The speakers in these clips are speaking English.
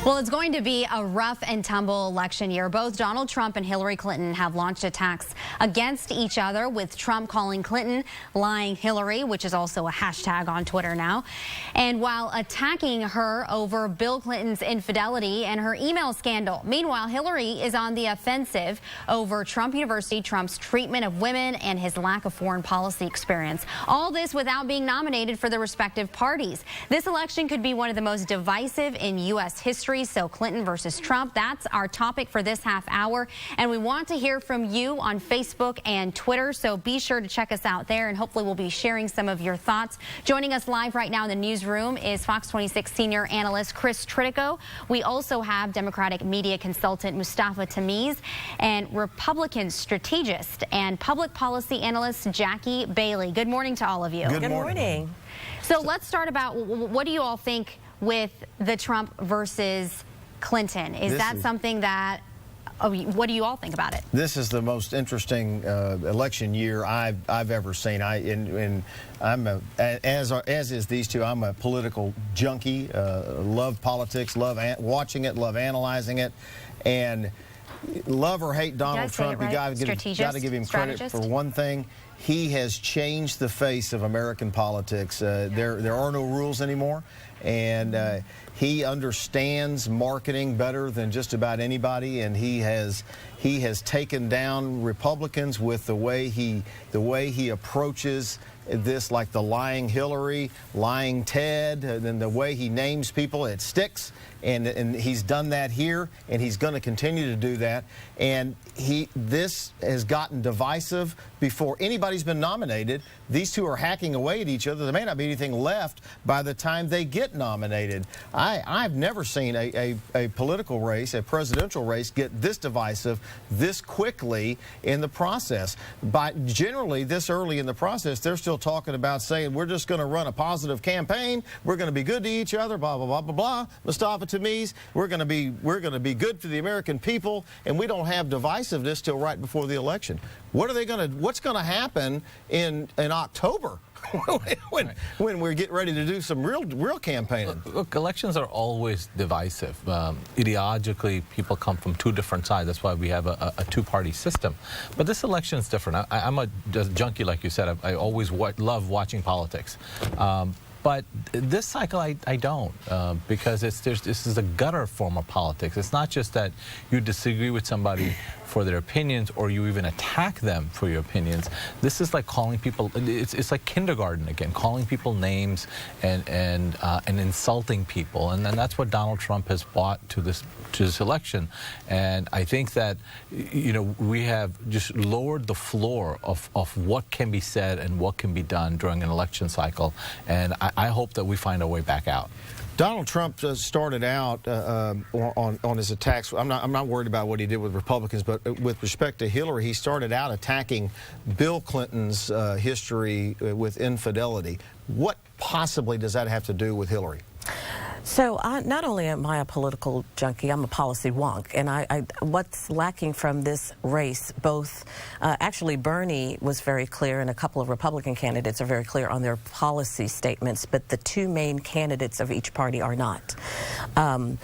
Well, it's going to be a rough and tumble election year. Both Donald Trump and Hillary Clinton have launched attacks against each other, with Trump calling Clinton lying Hillary, which is also a hashtag on Twitter now. And while attacking her over Bill Clinton's infidelity and her email scandal. Meanwhile, Hillary is on the offensive over Trump University, Trump's treatment of women, and his lack of foreign policy experience. All this without being nominated for their respective parties. This election could be one of the most divisive in U.S. history. So Clinton versus Trump, that's our topic for this half hour. And we want to hear from you on Facebook and Twitter. So be sure to check us out there, and hopefully we'll be sharing some of your thoughts. Joining us live right now in the newsroom is Fox 26 senior analyst Chris Tritico. We also have Democratic media consultant Mustafa Tamiz and Republican strategist and public policy analyst Jackie Bailey. Good morning to all of you. Good morning. So let's start about, what do you all think with the Trump versus Clinton? Is that something that, what do you all think about it? This is the most interesting election year I've ever seen. I'm as is these two. I'm a political junkie. Love politics. Love watching it. Love analyzing it. And love or hate Donald Trump, you got to give him credit for one thing. He has changed the face of American politics. There are no rules anymore, and he understands marketing better than just about anybody, and he has taken down Republicans with the way he approaches this, like the lying Hillary, lying Ted, and then the way he names people, it sticks. And he's done that here, and he's going to continue to do that. And this has gotten divisive before anybody's been nominated. These two are hacking away at each other. There may not be anything left by the time they get nominated. I've never seen a political race, a presidential race, get this divisive this quickly in the process. But generally, this early in the process, they're still talking about saying, we're just going to run a positive campaign. We're going to be good to each other, blah, blah, blah, blah, blah. Mustafa Tamiz, we're going to be good for the American people, and we don't have divisiveness till right before the election. What's going to happen in October when we get ready to do some real campaigning? Look, elections are always divisive. Ideologically, people come from two different sides. That's why we have a two-party system. But this election is different. I'm a junkie, like you said. I always love watching politics. But this cycle, I don't, because this is a gutter form of politics. It's not just that you disagree with somebody for their opinions, or you even attack them for your opinions. This is like calling people, it's like kindergarten again, calling people names and insulting people. And then that's what Donald Trump has brought to this election. And I think that, you know, we have just lowered the floor of what can be said and what can be done during an election cycle. And I hope that we find a way back out. Donald Trump started out on his attacks. I'm not worried about what he did with Republicans, but with respect to Hillary, he started out attacking Bill Clinton's history with infidelity. What possibly does that have to do with Hillary? So not only am I a political junkie, I'm a policy wonk. And what's lacking from this race, both, actually Bernie was very clear, and a couple of Republican candidates are very clear on their policy statements, but the two main candidates of each party are not. And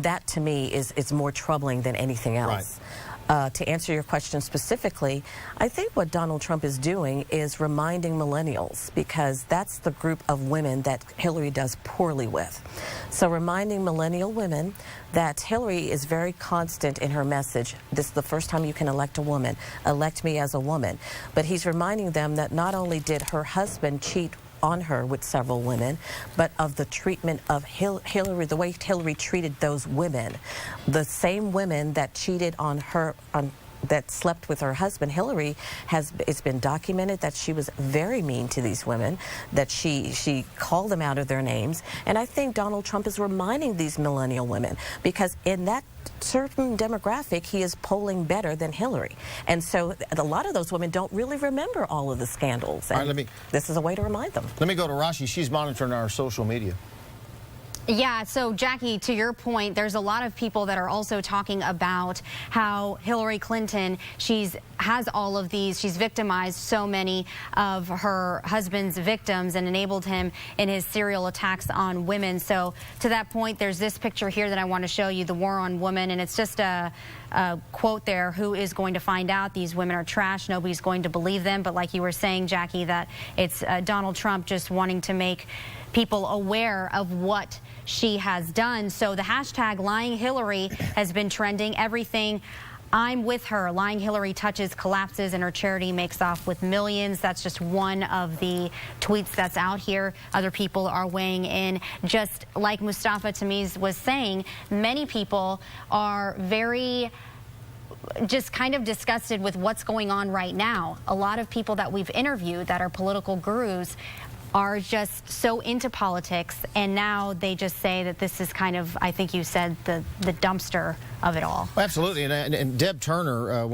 that to me is more troubling than anything else. Right. To answer your question specifically, I think what Donald Trump is doing is reminding millennials, because that's the group of women that Hillary does poorly with. So reminding millennial women that Hillary is very constant in her message. This is the first time you can elect a woman. Elect me as a woman. But he's reminding them that not only did her husband cheat on her with several women, but of the treatment of Hillary, the way Hillary treated those women. The same women that cheated on her, that slept with her husband, Hillary, it's been documented that she was very mean to these women, that she called them out of their names. And I think Donald Trump is reminding these millennial women, because in that certain demographic, he is polling better than Hillary. And so a lot of those women don't really remember all of the scandals. And this is a way to remind them. Let me go to Rashi. She's monitoring our social media. Yeah, so Jackie, to your point, there's a lot of people that are also talking about how Hillary Clinton, has all of these, she's victimized so many of her husband's victims and enabled him in his serial attacks on women. So to that point, there's this picture here that I want to show you, the war on women, and it's just a quote there: who is going to find out? These women are trash. Nobody's going to believe them. But like you were saying, Jackie, that it's Donald Trump just wanting to make people aware of what she has done. So the hashtag Lying Hillary has been trending. Everything I'm with her, Lying Hillary touches, collapses, and her charity makes off with millions. That's just one of the tweets that's out here. Other people are weighing in. Just like Mustafa Tamiz was saying, many people are very just kind of disgusted with what's going on right now. A lot of people that we've interviewed that are political gurus are just so into politics, and now they just say that this is kind of, I think you said, the dumpster of it all. Absolutely, and Deb Turner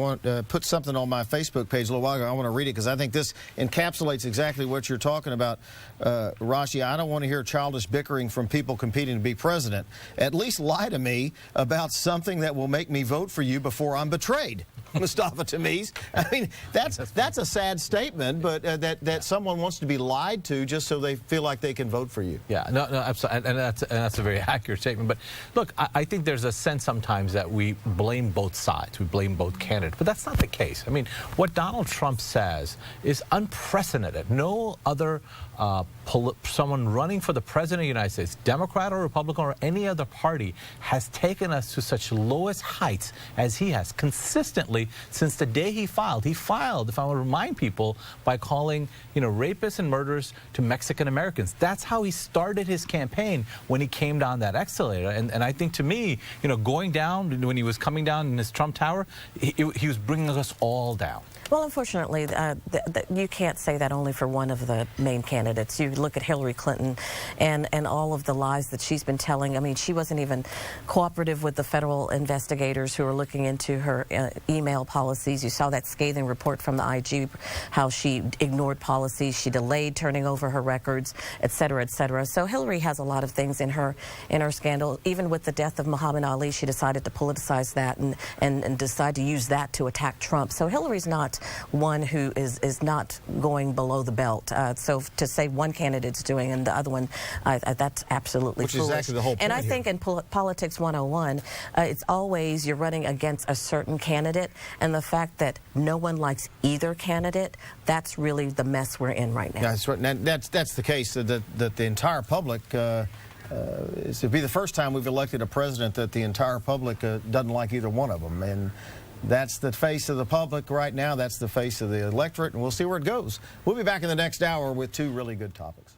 put something on my Facebook page a little while ago. I want to read it because I think this encapsulates exactly what you're talking about, Rashi. I don't want to hear childish bickering from people competing to be president. At least lie to me about something that will make me vote for you before I'm betrayed. Mustafa Tamiz. I mean, that's a sad statement, but that someone wants to be lied to just so they feel like they can vote for you. Yeah, no, absolutely, and that's a very accurate statement. But look, I think there's a sense sometimes that we blame both sides, we blame both candidates, but that's not the case. I mean, what Donald Trump says is unprecedented. No other someone running for the president of the United States, Democrat or Republican or any other party, has taken us to such lowest heights as he has consistently since the day he filed. He filed, if I want to remind people, by calling, rapists and murderers to Mexican Americans. That's how he started his campaign when he came down that escalator. And I think, to me, going down, when he was coming down in his Trump Tower, he was bringing us all down. Well, unfortunately, you can't say that only for one of the main candidates. You look at Hillary Clinton and all of the lies that she's been telling. I mean, she wasn't even cooperative with the federal investigators who are looking into her email policies. You saw that scathing report from the IG, how she ignored policies, she delayed turning over her records, et cetera, et cetera. So Hillary has a lot of things in her scandal. Even with the death of Muhammad Ali, she decided to politicize that and decide to use that to attack Trump. So Hillary's not one who is not going below the belt. So to say one candidate's doing and the other one, that's absolutely foolish. Which is actually the whole point. And I think in Politics 101, it's always you're running against a certain candidate, and the fact that no one likes either candidate, that's really the mess we're in right now. That's right. That's the case, that the entire public, it's to be the first time we've elected a president that the entire public doesn't like either one of them. And that's the face of the public right now. That's the face of the electorate, and we'll see where it goes. We'll be back in the next hour with two really good topics.